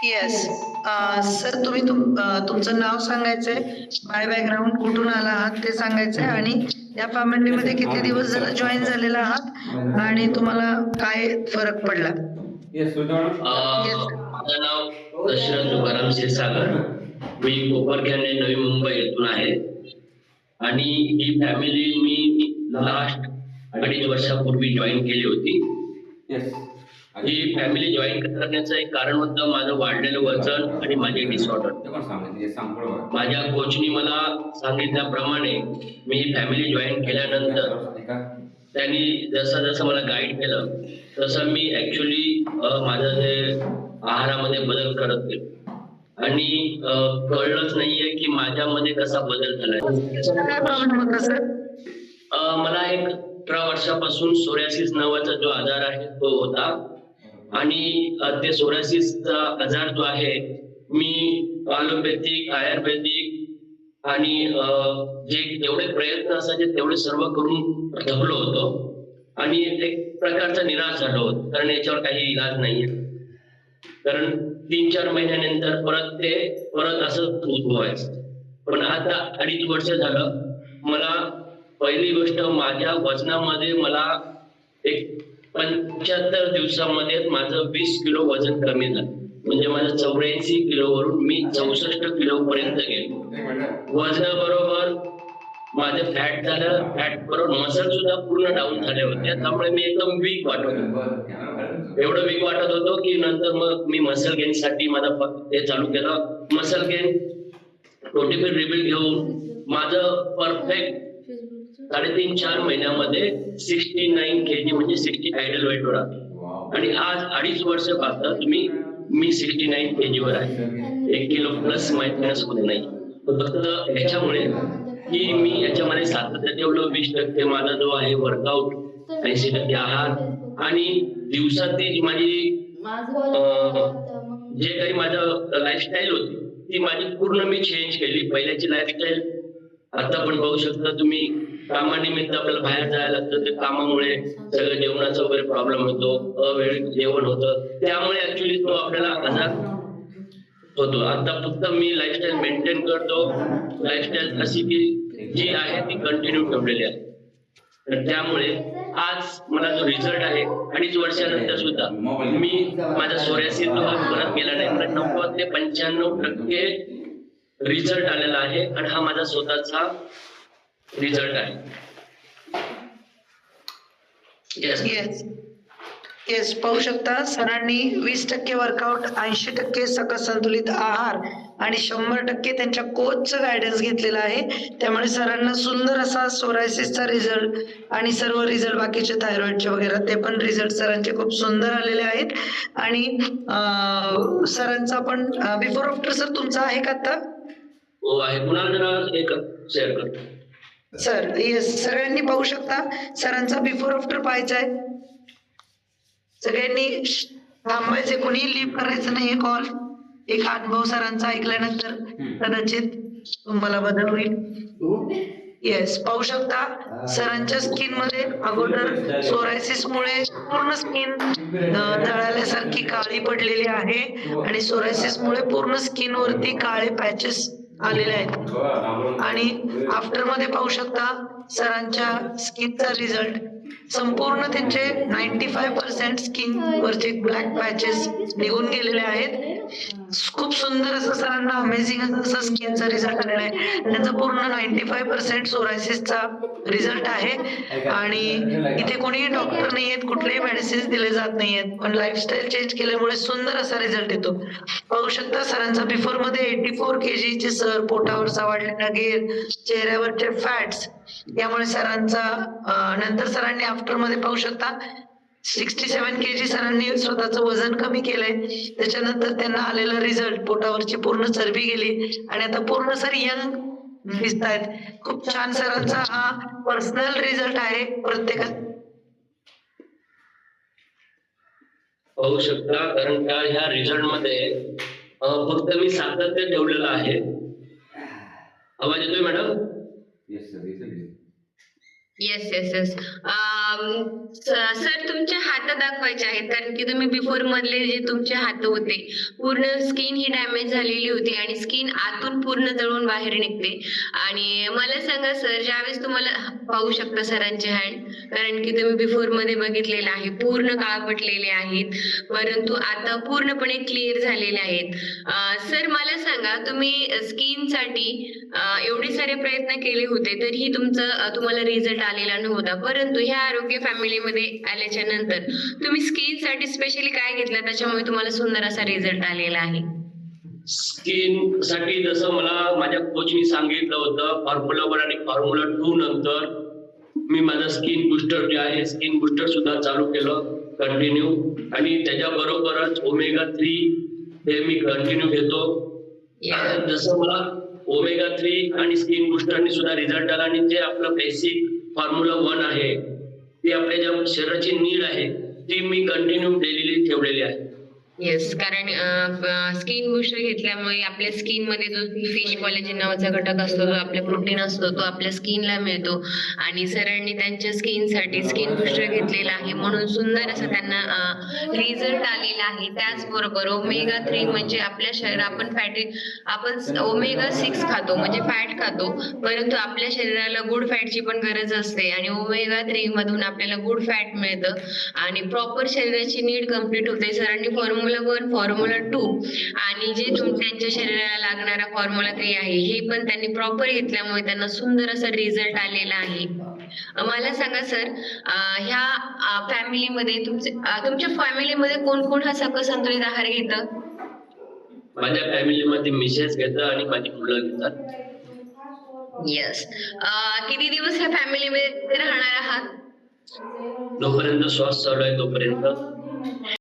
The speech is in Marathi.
येस. सर तुम्ही तुमचं नाव सांगायचंय, बाय बॅकग्राऊंड कुठून आला आहात ते सांगायचंय आणि या फॅमिलीमध्ये किती दिवस झाला जॉईन झालेला आहात आणि तुम्हाला काय फरक पडला. माझं नाव दशरथ तुकाराम क्षीरसागर. मी कोपरखैरणे नवी मुंबई येथून आहे आणि ही फॅमिली मी लास्ट 2.5 वर्षापूर्वी जॉईन केली होती. ही फॅमिली जॉईन करण्याचं एक कारण होतं माझं वाढलेलं वजन आणि माझे डिसऑर्डर. माझ्या कोचनी मला सांगितल्याप्रमाणे मी ही फॅमिली जॉईन केल्यानंतर त्यांनी जसं जसं मला गाईड केलं तसं मी ऍक्च्युली माझं जे आहारामध्ये बदल करत गेलो आणि कळलंच नाहीये की माझ्यामध्ये कसा बदल झालाय. काय प्रॉब्लेम होता सर. मला एक 18 वर्षापासून सोरियासिस नावाचा जो आजार आहे तो होता आणि ते सोरियासिसचा आजार जो आहे मी ॲलोपॅथिक आयुर्वेदिक आणि जे जेवढे प्रयत्न असायचे तेवढे सर्व करून थकलो होतो आणि एक प्रकारचा निराश झालो होतो कारण याच्यावर काही इलाज नाहीये. कारण 3-4 महिन्यानंतर परत असं उद्भवायचं. पण आता 2.5 वर्ष झालं मला पहिली गोष्ट माझ्या वजनामध्ये मला एक 75 दिवसामध्ये माझं 20 किलो वजन कमी झालं. म्हणजे माझं 84 किलोवरून मी 64 किलो पर्यंत गेलो. वजनाबरोबर माझं फॅट झालं, फॅट बरोबर मसल सुद्धा पूर्ण डाऊन झाले होते. त्यामुळे मी एकदम वीक वाटत होतो. एवढं वीक वाटत होतो की नंतर मग मी मसल गेन साठी माझं हे चालू केलं. मसल गेन टोटीफिर रिबिल्ड घेऊन माझं परफेक्ट 3.5-4 महिन्यामध्ये 69 kg म्हणजे 60 आयडल वेट वर आहे आणि आज 2.5 वर्ष पाहता तुम्ही मी 69 kg वर आहे. 1 किलो प्लस मायनस होत नाही. फक्त ह्याच्यामुळे की मी याच्यामध्ये सातत्य ठेवलं. 20% माझा जो आहे वर्कआउट, 80% आहार आणि दिवसातील माझी जे काही माझं लाईफस्टाईल होती ती माझी पूर्ण मी चेंज केली. पहिल्याची लाईफस्टाईल आता पण पाहू शकता तुम्ही. कामानिमित्त आपल्याला बाहेर जायला लागतं. ते कामामुळे सगळं जेवणाचा वगैरे प्रॉब्लेम होतो, अवेळी जेवण होतं, त्यामुळे ऍक्च्युली तो आपल्याला आजार होतो. आता फक्त मी लाईफस्टाईल मेंटेन करतो. लाईफस्टाईल अशी की जी आहे ती कंटिन्यू ठेवलेली आहे. तर त्यामुळे आज मला जो रिझल्ट आहे 2.5 वर्षानंतर सुद्धा मी माझा सोरियासिस परत गेला नाही. 90 ते 95% रिझल्ट आलेला आहे आणि हा माझा स्वतःचा रिझल्ट आहे. येस पाहू शकता सरांनी 20% वर्कआउट, 80% सकस संतुलित आहार आणि 100% त्यांच्या कोचचं गायडन्स घेतलेलं आहे. त्यामुळे सरांना सुंदर असा सोरायसिसचा रिझल्ट आणि सर्व रिझल्ट बाकीचे थायरॉइडचे वगैरे ते पण रिझल्ट सरांचे खूप सुंदर आलेले आहेत. आणि सरांचा पण बिफोर आफ्टर सर तुमचा आहे का आता. हो आहे. कुणाला जरा एक शेअर करतो सर. येस सगळ्यांनी पाहू शकता सरांचा बिफोर आफ्टर पाहायचा आहे. सगळ्यांनी थांबायचे, कोणी लिव्ह करायचं नाहीये कॉल. एक अनुभव सरांचा ऐकल्यानंतर कदाचित तुम्हाला बदल होईल. येस पाहू शकता सरांच्या स्किन मध्ये अगोदर सोरायसिस मुळे पूर्ण स्किन जळाल्यासारखी काळी पडलेली आहे आणि सोरायसिस मुळे पूर्ण स्किन वरती काळे पॅचेस आलेले आहेत आणि आफ्टर मध्ये पाहू शकता सरांच्या स्किनचा रिझल्ट. संपूर्ण त्यांचे 95% स्किन वरचे ब्लॅक पॅचेस निघून गेलेले आहेत. खूप सुंदर असं सरांना अमेझिंग असं स्किनचा रिझल्ट आलेला आहे. त्यांचा पूर्ण 95% सोरायसिसचा रिझल्ट आहे आणि इथे कोणीही डॉक्टर नाही आहेत, कुठलेही मेडिसिन दिले जात नाही आहेत, पण लाईफस्टाईल चेंज केल्यामुळे सुंदर असा रिझल्ट येतो. पाहू शकता सरांचा बिफोर मध्ये 84 kg चे सर, पोटावरचा वाढलेला घेर, चेहऱ्यावरचे फॅट्स, यामुळे सरांचा नंतर सरांनी आफ्टर मध्ये पाहू शकता 67 kg सरांनी स्वतःचं वजन कमी केलंय. त्याच्यानंतर त्यांना आलेला रिझल्ट, पोटावरची पूर्ण चरबी गेली आणि आता पूर्ण सर यंग दिसतायत. खूप छान सरांचा हा पर्सनल रिझल्ट आहे. प्रत्येकात पाहू शकता कारण का ह्या रिझल्ट मध्ये फक्त मी सातत्य ठेवलेलं आहे. आवाज येतोय madam. Yes yes yes. Sir तुमचे हात दाखवायचे आहेत, कारण की तुम्ही बिफोर मधले जे तुमचे हात होते पूर्ण स्किन ही डॅमेज झालेली होती आणि स्किन आतून पूर्ण जळून बाहेर निघते. आणि मला सांगा सर, ज्यावेळेस तुम्हाला पाहू शकता सरांचे हँड, कारण की तुम्ही बिफोर मध्ये बघितलेलं आहे पूर्ण काळपटलेले आहेत, परंतु आता पूर्णपणे क्लिअर झालेले आहेत. सर मला सांगा, तुम्ही स्किन साठी एवढे सारे प्रयत्न केले होते तरीही तुम्हाला रिझल्ट आलेला नव्हता, परंतु ह्या आरोग्य फॅमिलीमध्ये आल्याच्या नंतर तुम्ही स्किन साठी स्पेशली काय घेतलं त्याच्यामुळे तुम्हाला सुंदर असा रिझल्ट आलेला आहे? स्किन साठी जसं मला माझ्या कोचनी सांगितलं होतं, फॉर्म्युला 1 आणि फॉर्म्युला 2 नंतर मी माझं स्किन बुस्टर जे आहे स्किन बुस्टर सुद्धा चालू केलं कंटिन्यू, आणि त्याच्याबरोबरच ओमेगा 3 हे मी कंटिन्यू घेतो. जसं मला ओमेगा 3 आणि स्किन बुस्टरने सुद्धा रिझल्ट आला, आणि जे आपलं बेसिक फॉर्म्युला 1 आहे ती आपल्या ज्या शरीराची नीड आहे ती मी कंटिन्यू डेली ठेवलेली आहे. येस, कारण स्किन बुस्टर घेतल्यामुळे आपल्या स्किन मध्ये जो फिश कॉलेजन नावाचा घटक असतो, जो आपला प्रोटीन असतो, तो आपल्या स्किनला मिळतो. आणि सरांनी त्यांच्या स्किन साठी स्किन बुस्टर घेतलेला आहे, म्हणून सुंदर असं त्यांना रिझल्ट आलेला आहे. त्याचबरोबर ओमेगा 3 म्हणजे आपल्या शरीरात आपण ओमेगा 6 खातो म्हणजे फॅट खातो, परंतु आपल्या शरीराला गुड फॅटची पण गरज असते, आणि ओमेगा 3 मधून आपल्याला गुड फॅट मिळतं आणि प्रॉपर शरीराची नीड कम्प्लीट होते. सरांनी फॉर्म्युला 1, फॉर्म्युला 2 आणि जे त्यांच्या शरीराला लागणारा फॉर्म्युला 3 आहे हे पण त्यांनी प्रॉपर घेतल्यामुळे त्यांना सुंदर असा रिझल्ट आलेला आहे. मला सांगा सर, ह्या फॅमिलीमध्ये तुमच्या फॅमिलीमध्ये कोण कोण हा संतुलित आहार घेतं? माझ्या फॅमिलीमध्ये मिसेस घेतात आणि माझी मुलं घेतात. येस. किती दिवस ह्या फॅमिलीमध्ये राहणार आहात? जोपर्यंत श्वास चालू आहे तोपर्यंत.